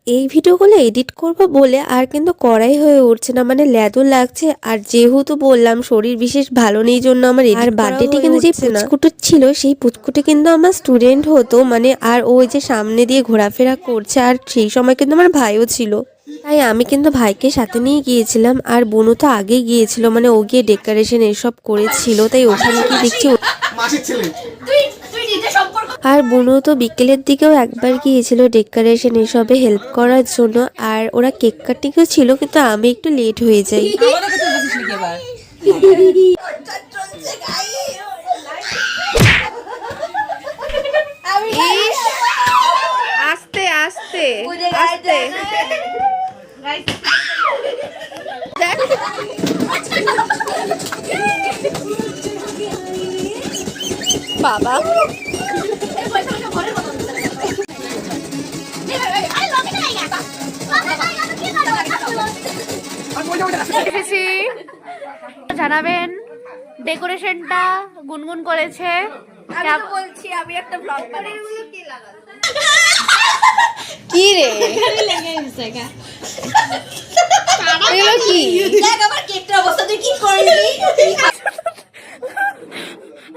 এই ভিডিওগুলো এডিট করব বলে আর কিন্তু করাই হয়ে উঠছে না, মানে ল্যাদও লাগছে। আর যেহেতু বললাম শরীর বিশেষ ভালো নেই জন্য আমার আর বার্থডেটি কিন্তু যে পুচকুটো ছিল সেই পুচকুটো কিন্তু আমার স্টুডেন্ট হতো, মানে আর ওই যে সামনে দিয়ে ঘোরাফেরা করছে। আর সেই সময় কিন্তু আমার ভাইও ছিল, তাই আমি কিন্তু ভাইকে সাথে নিয়ে গিয়েছিলাম। আর বোনও তো আগেই গিয়েছিল, মানে ও গিয়ে ডেকোরেশন এসব করেছিল, তাই ওখানে কি দেখছি। আর বোনও তো বিকেলের দিকেও একবার গিয়েছিল ডেকোরেশন এসবে হেল্প করার জন্য। আর ওরা কেক কাটিংও ছিল, কিন্তু আমি একটু লেট হয়ে যাই। আস্তে আস্তে আস্তে বাবা জানাবেন ডেকোরেশনটা গুনগুন করেছে। আমি বলছি আমি একটা ব্লগ বানাচ্ছি। কি রে এগুলো কি? দেখ আমার কেকটার অবস্থা তুই কি করলি?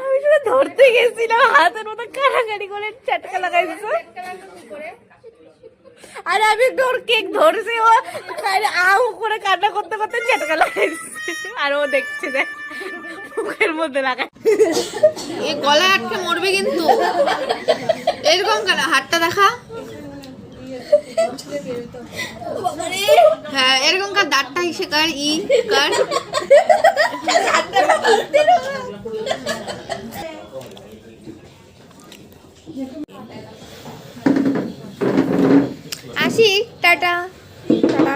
আমি শুধু ধরতে গেছিলাম, হাতের মতো কাটাকাটি করে চটকা লাগাইছে। আরে আমি কেক ধরছি, ও আউ করে কান্না করতে করতে চটকা লাগাইছে। আর ও দেখছে দেখ মুখের মধ্যে লাগাই, এই গলায় আটকে মরবে কিন্তু। এরকম কেন? হাতটা দেখা। হ্যাঁ এরকম কার দাঁতটা হিসে কার ই কার আসি। Tata tata.